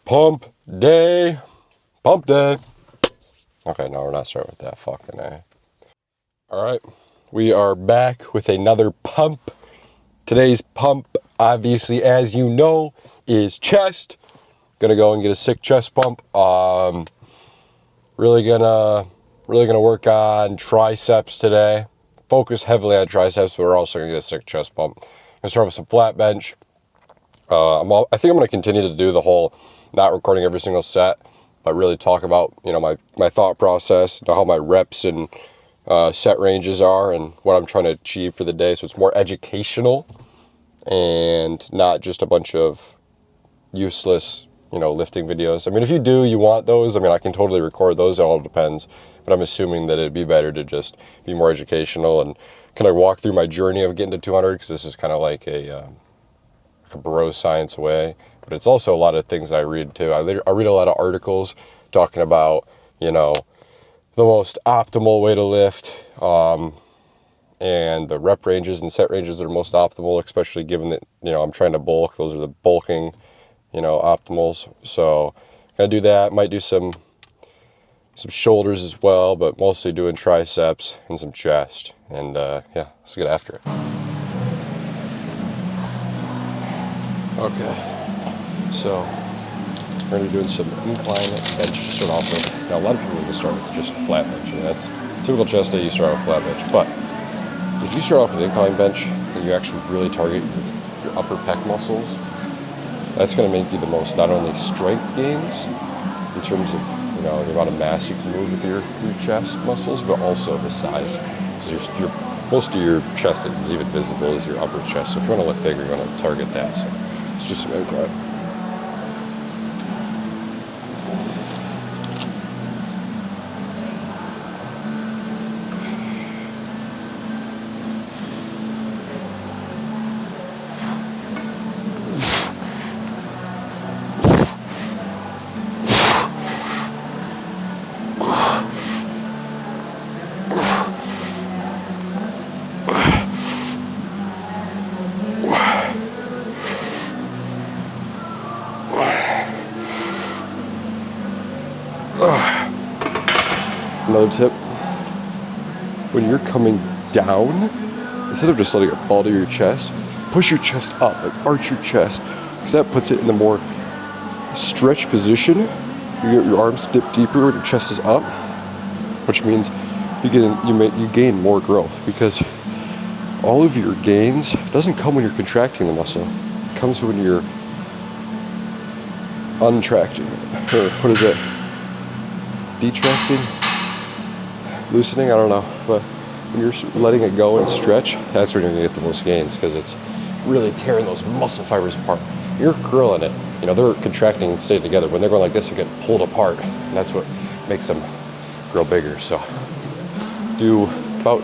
Pump day. Pump day. Okay, no, we're not starting with that. Fucking A. All right, we are back with another pump. Today's pump, obviously, as you know, is chest. Gonna go and get a sick chest pump. Really gonna work on triceps today. Focus heavily on triceps, but we're also gonna get a sick chest pump. Gonna start with some flat bench. I think I'm gonna continue to do the whole not recording every single set, but really talk about my thought process, how my reps and set ranges are, and what I'm trying to achieve for the day. So it's more educational and not just a bunch of useless lifting videos. I mean, if you want those, I mean, I can totally record those. It all depends. But I'm assuming that it'd be better to just be more educational and kind of walk through my journey of getting to 200, because this is kind of like a bro science way. But it's also a lot of things I read too. I read a lot of articles talking about, the most optimal way to lift, and the rep ranges and set ranges that are most optimal, especially given that, I'm trying to bulk. Those are the bulking optimals. So gonna do that. Might do some shoulders as well, but mostly doing triceps and some chest. And yeah, let's get after it. Okay, so we're gonna be doing some incline bench to start off with. Now, a lot of people can start with just flat bench, and that's typical chest day. You start with flat bench, but if you start off with incline bench and you actually really target your upper pec muscles, that's going to make you the most, not only strength gains in terms of the amount of mass you can move with your chest muscles, but also the size. Because most of your chest that is even visible is your upper chest. So if you want to look bigger, you're going to target that. So let's do some incline. Another tip, when you're coming down, instead of just letting it fall to your chest, push your chest up, like arch your chest, because that puts it in the more stretch position. You get your arms dip deeper when your chest is up, which means you gain more growth, because all of your gains doesn't come when you're contracting the muscle. It comes when you're untracting it, or what is it? Detracting? Loosening, I don't know, but when you're letting it go and stretch, that's when you're gonna get the most gains, because it's really tearing those muscle fibers apart. You're curling it, they're contracting and staying together. When they're going like this, they get pulled apart, and that's what makes them grow bigger. So do about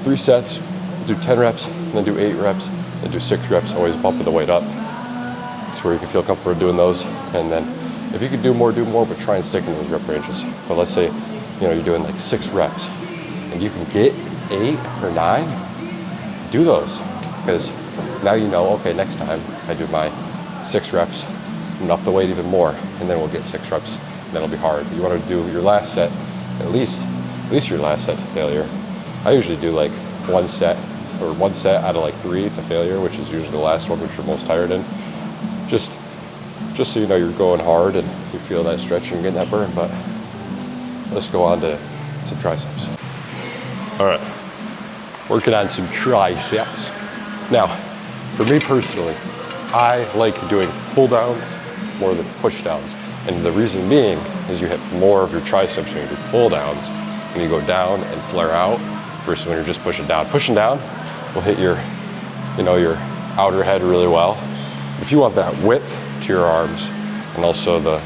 3 sets, do 10 reps, and then do 8 reps, then do 6 reps, always bumping the weight up to where you can feel comfortable doing those. And then if you could do more, but try and stick in those rep ranges. But let's say you're doing like 6 reps and you can get 8 or 9, do those, because now okay, next time I do my 6 reps, I'm gonna up the weight even more, and then we'll get 6 reps, and that'll be hard. You want to do your last set, at least your last set to failure. I usually do like one set out of like 3 to failure, which is usually the last one, which you're most tired in. Just so you're going hard and you feel that stretch and getting that burn. But let's go on to some triceps. All right, working on some triceps. Now, for me personally, I like doing pull downs more than push downs. And the reason being is you hit more of your triceps when you do pull downs, when you go down and flare out, versus when you're just pushing down. Pushing down will hit your outer head really well. If you want that width to your arms and also the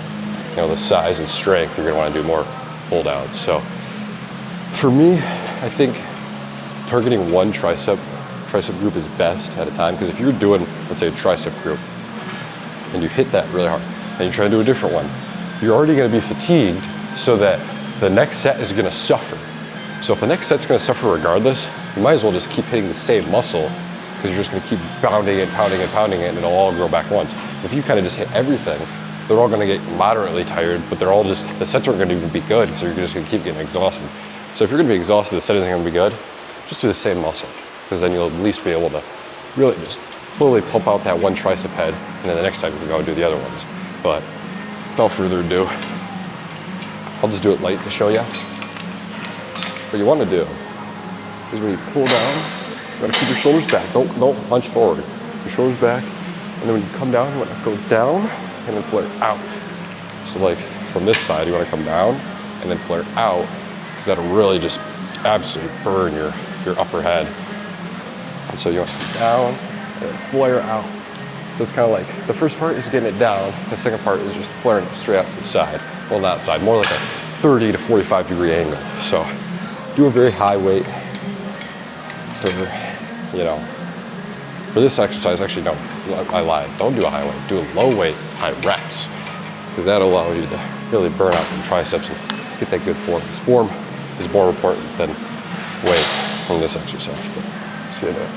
size and strength, you're gonna want to do more pull downs. So for me, I think targeting one tricep group is best at a time, because if you're doing, let's say, a tricep group and you hit that really hard and you try to do a different one, you're already going to be fatigued, so that the next set is going to suffer. So if the next set's going to suffer regardless, you might as well just keep hitting the same muscle, because you're just going to keep pounding it, and it'll all grow back once. If you kind of just hit everything, they're all gonna get moderately tired, but they're all just, the sets aren't gonna even be good, so you're just gonna keep getting exhausted. So if you're gonna be exhausted, the set isn't gonna be good, just do the same muscle, because then you'll at least be able to really just fully pump out that one tricep head, and then the next time you can go and do the other ones. But without further ado, I'll just do it light to show you. What you wanna do is when you pull down, you wanna keep your shoulders back. Don't hunch forward. Your shoulders back, and then when you come down, you wanna go down and then flare out. So like from this side, you wanna come down and then flare out, because that'll really just absolutely burn your upper head. And so you want to come down and then flare out. So it's kind of like, the first part is getting it down, the second part is just flaring it straight out to the side. Well, not side, more like a 30 to 45 degree angle. So do a very high weight. So, you know, for this exercise, actually, no, I lied. Don't do a high weight, do a low weight, high reps, because that'll allow you to really burn out the triceps and get that good form. Because form is more important than weight in this exercise. But let's get it.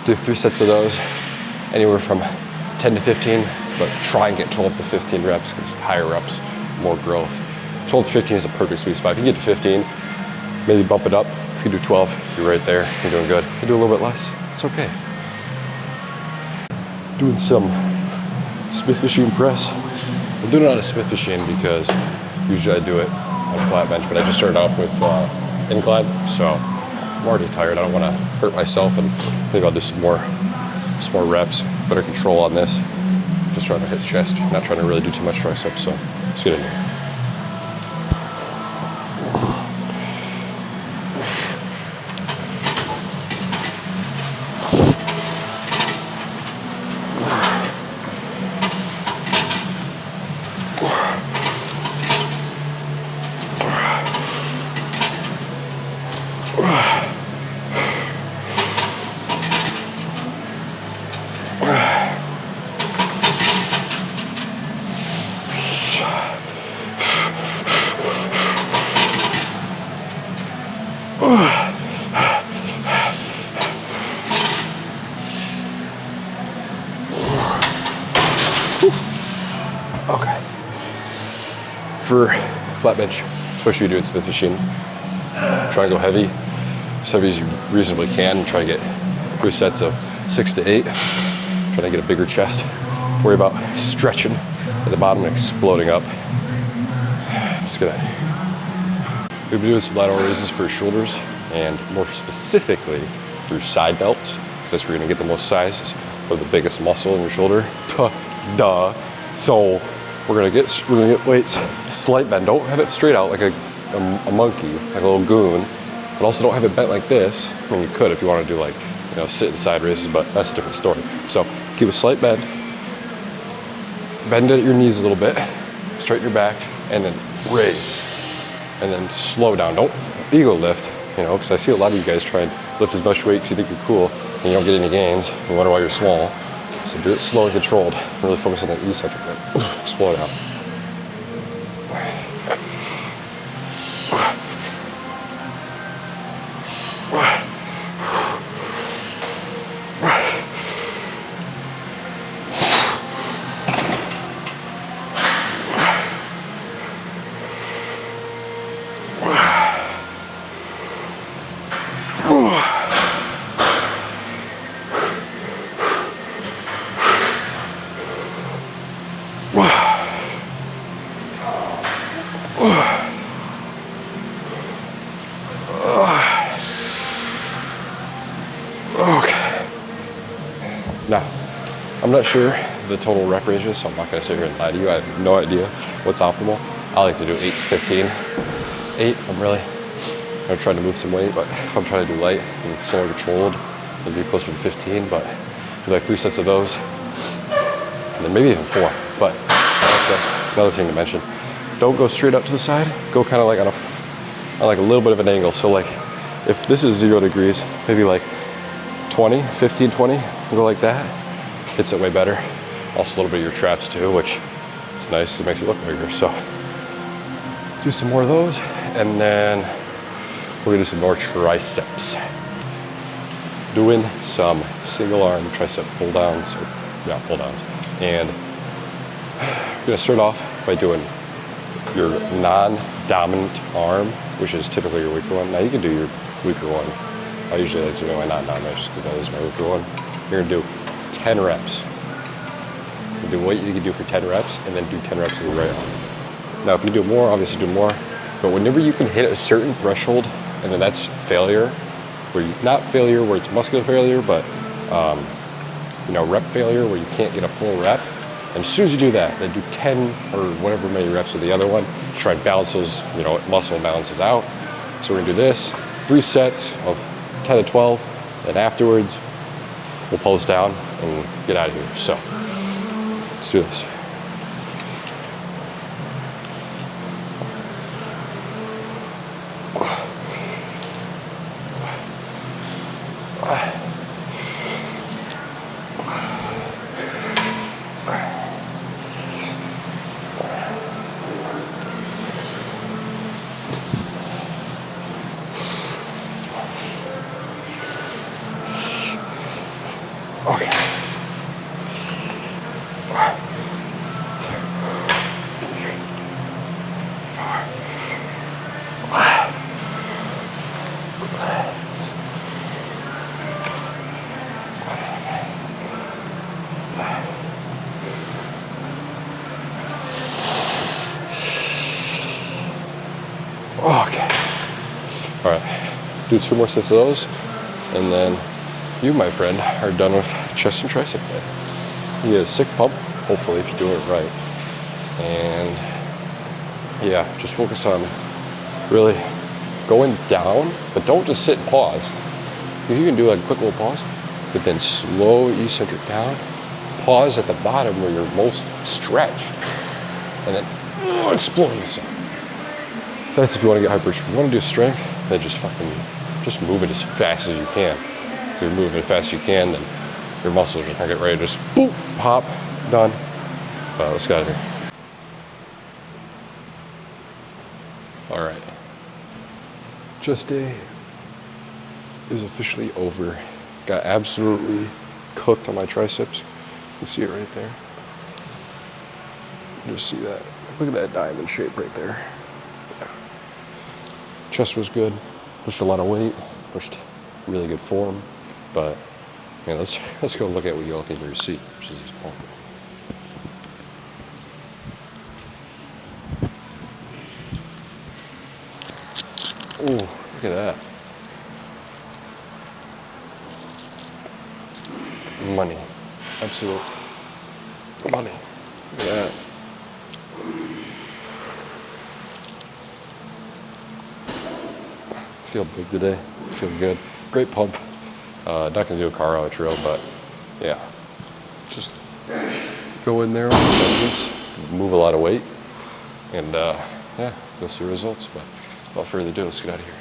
Do 3 sets of those, anywhere from 10 to 15, but try and get 12 to 15 reps, because higher reps, more growth. 12 to 15 is a perfect sweet spot. If you get to 15, maybe bump it up. If you do 12, you're right there, you're doing good. If you do a little bit less, it's okay. Doing some Smith machine press. I'm doing it on a Smith machine because usually I do it on a flat bench, but I just started off with incline, so I'm already tired. I don't want to hurt myself, and maybe I'll do some more reps, better control on this. Just trying to hit chest, not trying to really do too much triceps, so let's get in here. Okay. For flat bench, especially you do it Smith machine, try and go heavy, as heavy as you reasonably can. Try to get 3 sets of 6 to 8. Try to get a bigger chest. Worry about stretching at the bottom and exploding up. Just gonna, we'll be doing some lateral raises for your shoulders, and more specifically through side delts, because that's where you're gonna get the most size, or the biggest muscle in your shoulder. Duh. So we're gonna get weights, slight bend. Don't have it straight out like a monkey, like a little goon, but also don't have it bent like this. I mean, you could if you want to do like, you know, sit and side raises, but that's a different story. So keep a slight bend. Bend at your knees a little bit, straighten your back, and then raise. And then slow down. Don't ego lift, you know, because I see a lot of you guys try and lift as much weight because you think you're cool and you don't get any gains. You wonder why you're small. So do it slow and controlled. Really focus on that eccentric then. Explode out. Now, I'm not sure the total rep ranges, so I'm not going to sit here and lie to you. I have no idea what's optimal. I like to do 8 to 15. 8 if I'm really I'm trying to move some weight, but if I'm trying to do light and slower controlled, I'll do closer to 15, but do like 3 sets of those, and then maybe even 4. But also, another thing to mention, don't go straight up to the side, go kind of like on like a little bit of an angle. So like, if this is 0 degrees, maybe like 20, 15, 20, go like that. Hits it way better. Also a little bit of your traps too, which is nice, it makes you look bigger. So do some more of those, and then we're gonna do some more triceps. Doing some single arm tricep pull downs, pull downs. And we're gonna start off by doing your non-dominant arm, which is typically your weaker one. Now you can do your weaker one. I usually like to do my non-dominant just because that is my weaker one. You're gonna do 10 reps. You do what you can do for 10 reps, and then do 10 reps with the right arm. Now if you do more, obviously do more, but whenever you can hit a certain threshold, and then that's failure, not failure where it's muscular failure, but rep failure where you can't get a full rep. And as soon as you do that, then do 10 or whatever many reps of the other one. Try and balance those, muscle balances out. So we're gonna do this, 3 sets of 10 to 12, and afterwards, we'll pose down and get out of here. So, let's do this. Okay. Okay. All right. Do 2 more sets of those, and then you, my friend, are done with chest and tricep day. You get a sick pump, hopefully, if you do it right. And yeah, just focus on really going down, but don't just sit and pause. Because you can do like a quick little pause, but then slow eccentric down, pause at the bottom where you're most stretched, and then explode yourself. That's if you want to get hypertrophy. If you want to do strength, then just move it as fast as you can. If you're moving as fast as you can, then your muscles are gonna get ready to just boop, pop, done. Let's get out of here. All right. Chest day is officially over. Got absolutely cooked on my triceps. You can see it right there. Just see that. Look at that diamond shape right there. Yeah. Chest was good. Pushed a lot of weight. Pushed really good form. But man, let's go look at what you all think you see, which is this pump. Oh, look at that. Money. Absolute money. Look at that. Feel big today. Feel good. Great pump. Not gonna do a car outro, but yeah. Just go in there with vengeance, move a lot of weight, and yeah, you'll see results. But without further ado, let's get out of here.